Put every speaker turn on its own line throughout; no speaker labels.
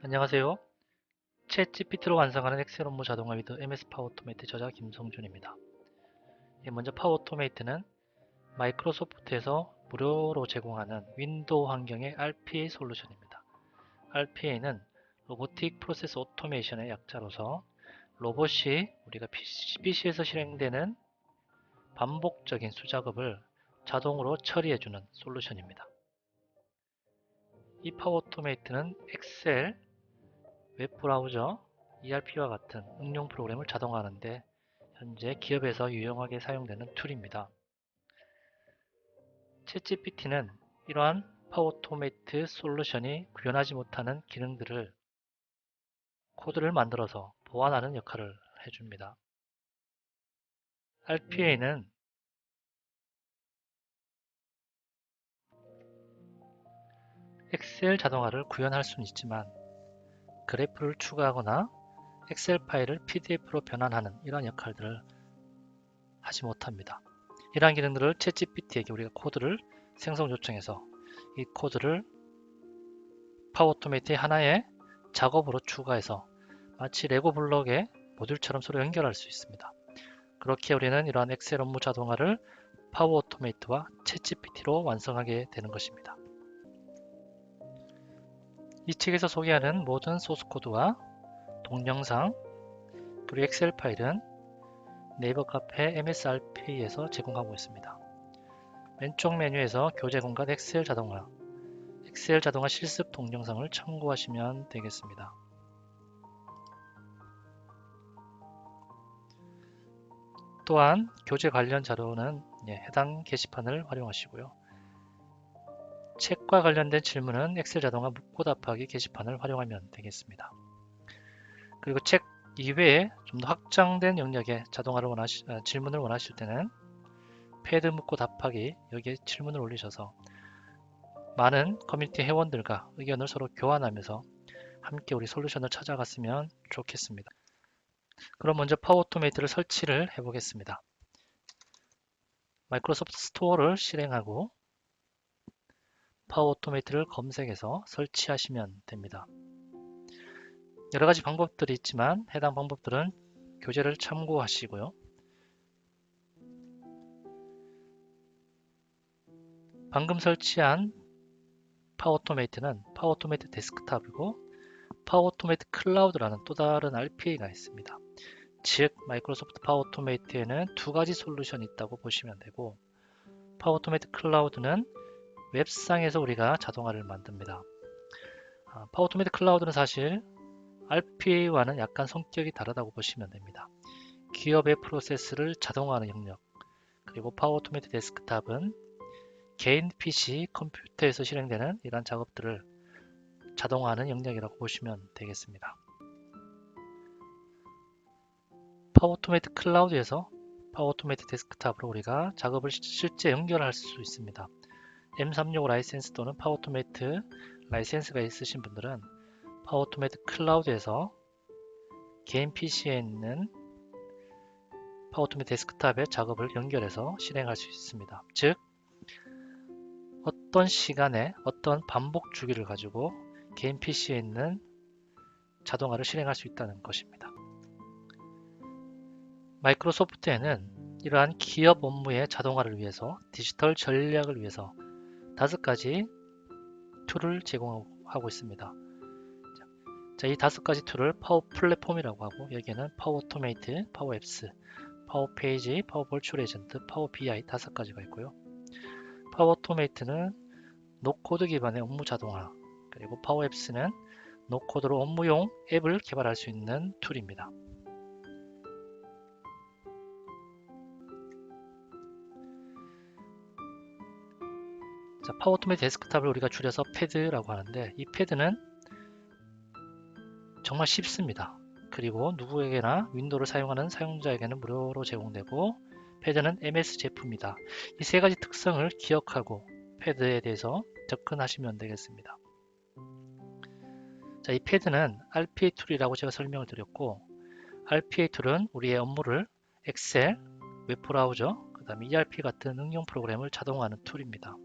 안녕하세요. 챗GPT로 완성하는 엑셀 업무 자동화 위드 MS 파워오토메이트 저자 김성준입니다. 먼저 파워오토메이트는 마이크로소프트에서 무료로 제공하는 윈도우 환경의 RPA 솔루션입니다. RPA는 로보틱 프로세스 오토메이션의 약자로서 로봇이 우리가 PC에서 실행되는 반복적인 수작업을 자동으로 처리해주는 솔루션입니다. 이 파워오토메이트는 엑셀, 웹브라우저, ERP와 같은 응용 프로그램을 자동화하는데 현재 기업에서 유용하게 사용되는 툴입니다. 챗GPT는 이러한 파워오토메이트 솔루션이 구현하지 못하는 기능들을 코드를 만들어서 보완하는 역할을 해줍니다. RPA는 엑셀 자동화를 구현할 수는 있지만 그래프를 추가하거나 엑셀 파일을 PDF로 변환하는 이러한 역할들을 하지 못합니다. 이러한 기능들을 챗GPT에게 우리가 코드를 생성 요청해서 이 코드를 파워오토메이트의 하나의 작업으로 추가해서 마치 레고 블록의 모듈처럼 서로 연결할 수 있습니다. 그렇게 우리는 이러한 엑셀 업무 자동화를 파워오토메이트와 챗GPT로 완성하게 되는 것입니다. 이 책에서 소개하는 모든 소스코드와 동영상 그리고 엑셀 파일은 네이버 카페 MSRP에서 제공하고 있습니다. 왼쪽 메뉴에서 교재 공간 엑셀 자동화 실습 동영상을 참고하시면 되겠습니다. 또한 교재 관련 자료는 해당 게시판을 활용하시고요. 책과 관련된 질문은 엑셀 자동화 묻고 답하기 게시판을 활용하면 되겠습니다. 그리고 책 이외에 좀 더 확장된 영역의 자동화를 질문을 원하실 때는 패드 묻고 답하기 여기에 질문을 올리셔서 많은 커뮤니티 회원들과 의견을 서로 교환하면서 함께 우리 솔루션을 찾아갔으면 좋겠습니다. 그럼 먼저 파워오토메이트를 설치를 해보겠습니다. 마이크로소프트 스토어를 실행하고 파워오토메이트를 검색해서 설치하시면 됩니다. 여러가지 방법들이 있지만 해당 방법들은 교재를 참고하시고요. 방금 설치한 파워오토메이트는 파워오토메이트 데스크탑이고 파워오토메이트 클라우드라는 또 다른 RPA가 있습니다. 즉 마이크로소프트 파워오토메이트에는 두 가지 솔루션이 있다고 보시면 되고 파워오토메이트 클라우드는 웹상에서 우리가 자동화를 만듭니다. 파워오토메이트 클라우드는 사실 RPA와는 약간 성격이 다르다고 보시면 됩니다. 기업의 프로세스를 자동화하는 영역, 그리고 파워오토메이트 데스크탑은 개인 PC 컴퓨터에서 실행되는 이러한 작업들을 자동화하는 영역이라고 보시면 되겠습니다. 파워오토메이트 클라우드에서 파워오토메이트 데스크탑으로 우리가 작업을 실제 연결할 수 있습니다. M365 라이센스 또는 파워오토메이트 라이센스가 있으신 분들은 파워오토메이트 클라우드에서 개인 PC에 있는 파워오토메이트 데스크탑의 작업을 연결해서 실행할 수 있습니다. 즉 어떤 시간에 어떤 반복 주기를 가지고 개인 PC에 있는 자동화를 실행할 수 있다는 것입니다. 마이크로소프트에는 이러한 기업 업무의 자동화를 위해서 디지털 전략을 위해서 5가지 툴을 제공하고 있습니다. 자, 이 5가지 툴을 파워 플랫폼이라고 하고 여기에는 파워 오토메이트, 파워 앱스, 파워 페이지, 파워 버추얼 에이전트, 파워 BI 5가지가 있고요. 파워 오토메이트는 노코드 기반의 업무 자동화, 그리고 파워 앱스는 노코드로 업무용 앱을 개발할 수 있는 툴입니다. 자, 파워 오토메이트 데스크탑을 우리가 줄여서 패드라고 하는데 이 패드는 정말 쉽습니다. 그리고 누구에게나 윈도우를 사용하는 사용자에게는 무료로 제공되고 패드는 MS 제품이다. 이 3가지 특성을 기억하고 패드에 대해서 접근하시면 되겠습니다. 자, 이 패드는 RPA 툴이라고 제가 설명을 드렸고 RPA 툴은 우리의 업무를 엑셀, 웹브라우저, 그 다음에 ERP 같은 응용 프로그램을 자동화하는 툴입니다.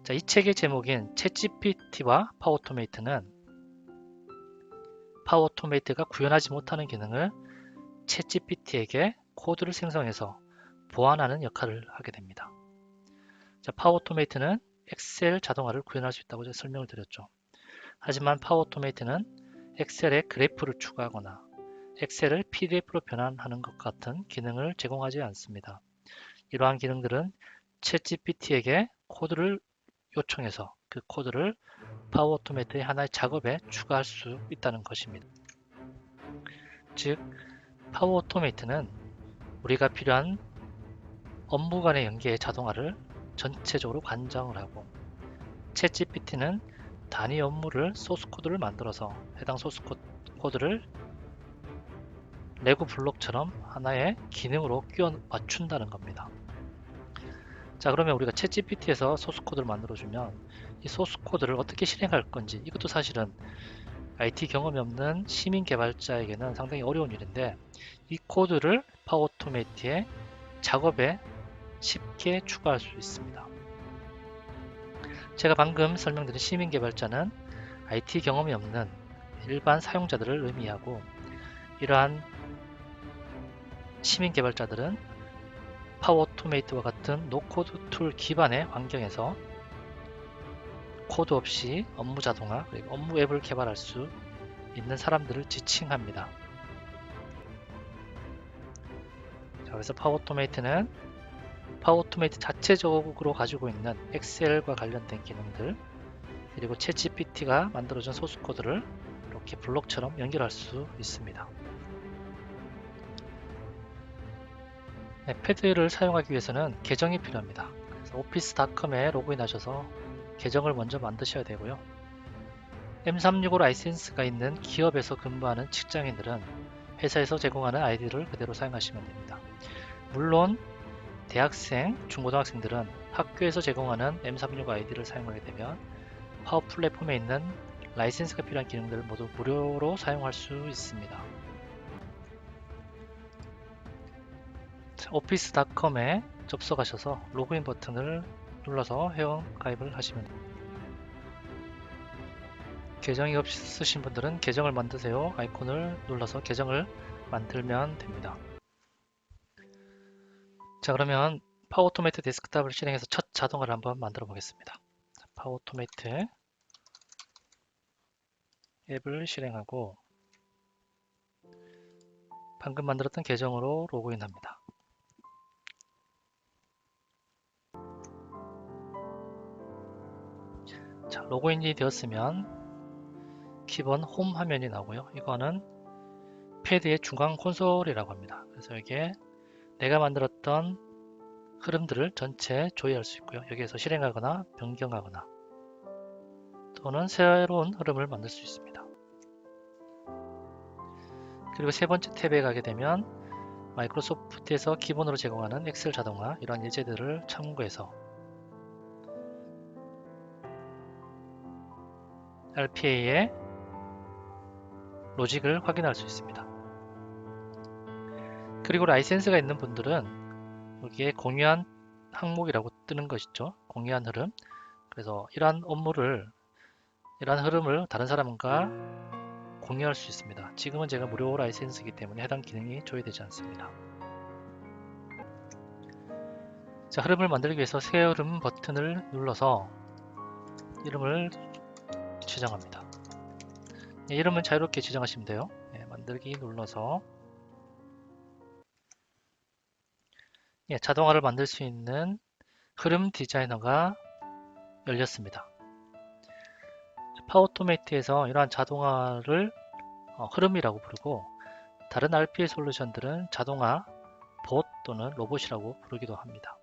자, 이 책의 제목인 챗GPT와 파워토메이트는 파워토메이트가 구현하지 못하는 기능을 챗GPT에게 코드를 생성해서 보완하는 역할을 하게 됩니다. 자, 파워토메이트는 엑셀 자동화를 구현할 수 있다고 제가 설명을 드렸죠. 하지만 파워토메이트는 엑셀에 그래프를 추가하거나 엑셀을 PDF로 변환하는 것 같은 기능을 제공하지 않습니다. 이러한 기능들은 챗GPT에게 코드를 요청해서 그 코드를 파워토메이트의 하나의 작업에 추가할 수 있다는 것입니다. 즉, 파워토메이트는 우리가 필요한 업무 간의 연계의 자동화를 전체적으로 관장을 하고, 챗GPT는 단위 업무를 소스 코드를 만들어서 해당 소스 코드를 레고 블록처럼 하나의 기능으로 끼워 맞춘다는 겁니다. 자, 그러면 우리가 챗GPT에서 소스 코드를 만들어주면 이 소스 코드를 어떻게 실행할 건지, 이것도 사실은 IT 경험이 없는 시민 개발자에게는 상당히 어려운 일인데, 이 코드를 파워토메이트의 작업에 쉽게 추가할 수 있습니다. 제가 방금 설명드린 시민 개발자는 IT 경험이 없는 일반 사용자들을 의미하고, 이러한 시민 개발자들은 파워토메이트와 같은 노코드 툴 기반의 환경에서 코드 없이 업무 자동화 그리고 업무 앱을 개발할 수 있는 사람들을 지칭합니다. 자, 그래서 파워토메이트는 파워토메이트 자체적으로 가지고 있는 엑셀과 관련된 기능들, 그리고 챗GPT가 만들어준 소스 코드를 이렇게 블록처럼 연결할 수 있습니다. 네, 패드를 사용하기 위해서는 계정이 필요합니다. 그래서 오피스.com에 로그인하셔서 계정을 먼저 만드셔야 되고요. M365 라이센스가 있는 기업에서 근무하는 직장인들은 회사에서 제공하는 아이디를 그대로 사용하시면 됩니다. 물론 대학생, 중고등학생들은 학교에서 제공하는 M365 아이디를 사용하게 되면 파워 플랫폼에 있는 라이센스가 필요한 기능들을 모두 무료로 사용할 수 있습니다. 오피스.com에 접속하셔서 로그인 버튼을 눌러서 회원 가입을 하시면 됩니다. 계정이 없으신 분들은 계정을 만드세요 아이콘을 눌러서 계정을 만들면 됩니다. 자, 그러면 파워토메이트 데스크탑을 실행해서 첫 자동화를 한번 만들어 보겠습니다. 파워토메이트 앱을 실행하고 방금 만들었던 계정으로 로그인합니다. 자, 로그인이 되었으면 기본 홈 화면이 나오고요. 이거는 패드의 중앙 콘솔이라고 합니다. 그래서 여기에 내가 만들었던 흐름들을 전체 조회할 수 있고요. 여기에서 실행하거나 변경하거나 또는 새로운 흐름을 만들 수 있습니다. 그리고 세 번째 탭에 가게 되면 마이크로소프트에서 기본으로 제공하는 엑셀 자동화, 이러한 예제들을 참고해서 RPA의 로직을 확인할 수 있습니다. 그리고 라이센스가 있는 분들은 여기에 공유한 항목이라고 뜨는 것이죠. 공유한 흐름. 그래서 이러한 업무를, 이러한 흐름을 다른 사람과 공유할 수 있습니다. 지금은 제가 무료 라이센스이기 때문에 해당 기능이 조회되지 않습니다. 자, 흐름을 만들기 위해서 새 흐름 버튼을 눌러서 이름을 지정합니다. 이름은 자유롭게 지정하시면 돼요. 만들기 눌러서 자동화를 만들 수 있는 흐름 디자이너가 열렸습니다. 파워토메이트에서 이러한 자동화를 흐름이라고 부르고, 다른 RPA 솔루션들은 자동화 봇 또는 로봇이라고 부르기도 합니다.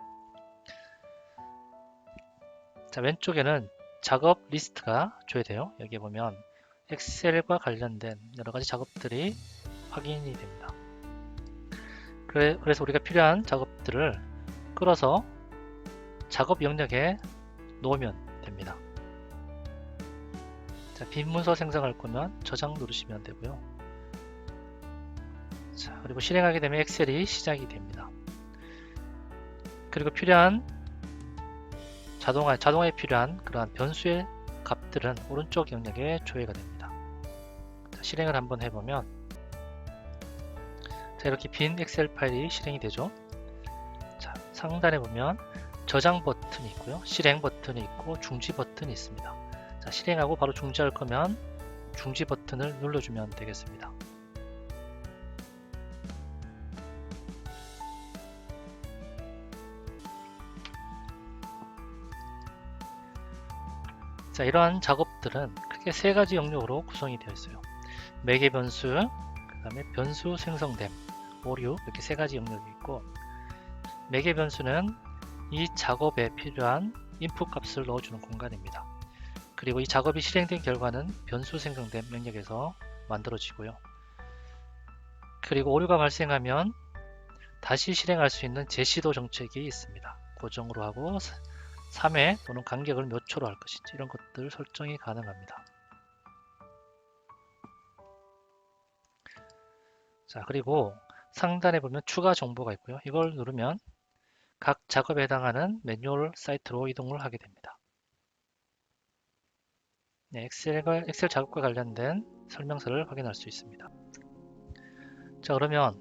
자, 왼쪽에는 작업 리스트가 조회돼요. 여기 보면 엑셀과 관련된 여러가지 작업들이 확인이 됩니다. 그래서 우리가 필요한 작업들을 끌어서 작업 영역에 놓으면 됩니다. 자, 빈 문서 생성할 거면 저장 누르시면 되고요. 자, 그리고 실행하게 되면 엑셀이 시작이 됩니다. 그리고 필요한 자동화에 필요한 그러한 변수의 값들은 오른쪽 영역에 조회가 됩니다. 자, 실행을 한번 해보면 자, 이렇게 빈 엑셀 파일이 실행이 되죠. 자, 상단에 보면 저장 버튼이 있고요, 실행 버튼이 있고 중지 버튼이 있습니다. 자, 실행하고 바로 중지할 거면 중지 버튼을 눌러주면 되겠습니다. 자, 이러한 작업들은 크게 세 가지 영역으로 구성이 되어 있어요. 매개 변수, 그 다음에 변수 생성됨, 오류, 이렇게 세 가지 영역이 있고, 매개 변수는 이 작업에 필요한 인풋 값을 넣어주는 공간입니다. 그리고 이 작업이 실행된 결과는 변수 생성됨 영역에서 만들어지고요. 그리고 오류가 발생하면 다시 실행할 수 있는 재시도 정책이 있습니다. 고정으로 하고 3회 또는 간격을 몇 초로 할 것인지 이런 것들 설정이 가능합니다. 자, 그리고 상단에 보면 추가 정보가 있고요. 이걸 누르면 각 작업에 해당하는 매뉴얼 사이트로 이동을 하게 됩니다. 네, 엑셀 작업과 관련된 설명서를 확인할 수 있습니다. 자, 그러면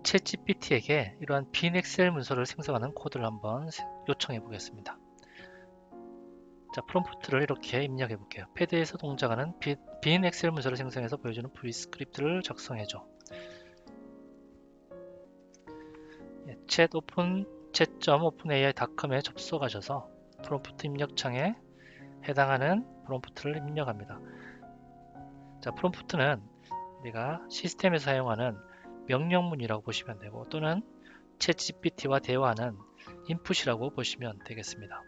챗GPT에게 이러한 빈 엑셀 문서를 생성하는 코드를 한번 요청해 보겠습니다. 자, 프롬프트를 이렇게 입력해 볼게요. 패드에서 동작하는 빈 엑셀 문서를 생성해서 보여주는 VScript를 작성해줘. chat.openai.com에 접속하셔서 프롬프트 입력창에 해당하는 프롬프트를 입력합니다. 자, 프롬프트는 우리가 시스템에서 사용하는 명령문이라고 보시면 되고, 또는 챗GPT와 대화하는 인풋이라고 보시면 되겠습니다.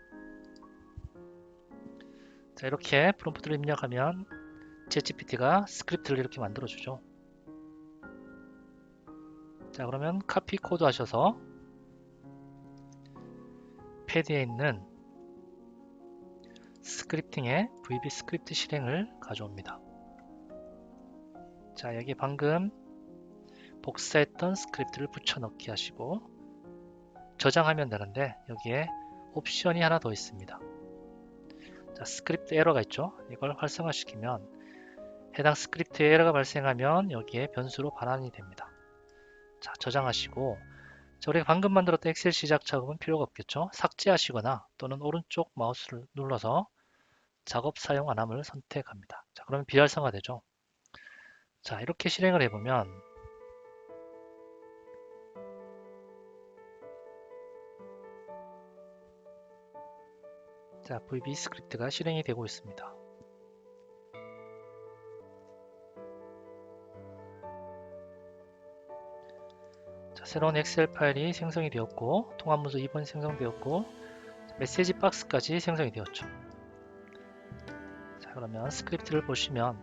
자, 이렇게 프롬프트를 입력하면 챗GPT가 스크립트를 이렇게 만들어주죠. 자, 그러면 카피 코드 하셔서 패드에 있는 스크립팅의 VB 스크립트 실행을 가져옵니다. 자, 여기 방금 복사했던 스크립트를 붙여넣기 하시고 저장하면 되는데, 여기에 옵션이 하나 더 있습니다. 자, 스크립트 에러가 있죠. 이걸 활성화시키면 해당 스크립트에 에러가 발생하면 여기에 변수로 반환이 됩니다. 자, 저장하시고, 자, 우리가 방금 만들었던 엑셀 시작 작업은 필요가 없겠죠. 삭제하시거나 또는 오른쪽 마우스를 눌러서 작업 사용 안함을 선택합니다. 자, 그러면 비활성화 되죠. 자, 이렇게 실행을 해보면 자, VB 스크립트가 실행이 되고 있습니다. 자, 새로운 엑셀 파일이 생성이 되었고, 통합 문서 2번이 생성되었고, 메시지 박스까지 생성이 되었죠. 자, 그러면 스크립트를 보시면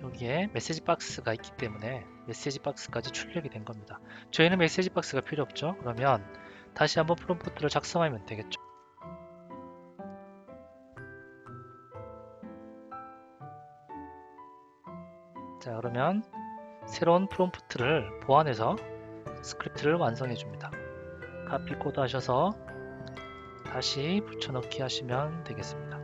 여기에 메시지 박스가 있기 때문에 메시지 박스까지 출력이 된 겁니다. 저희는 메시지 박스가 필요 없죠. 그러면 다시 한번 프롬프트를 작성하면 되겠죠. 자, 그러면 새로운 프롬프트를 보완해서 스크립트를 완성해 줍니다. 카피 코드 하셔서 다시 붙여넣기 하시면 되겠습니다.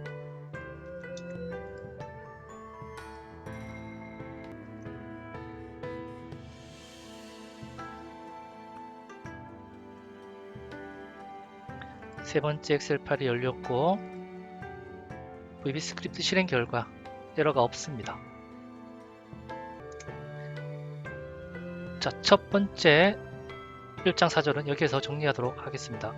세 번째 엑셀 파일이 열렸고, VB 스크립트 실행 결과 에러가 없습니다. 자, 첫 번째 1장 사절은 여기에서 정리하도록 하겠습니다.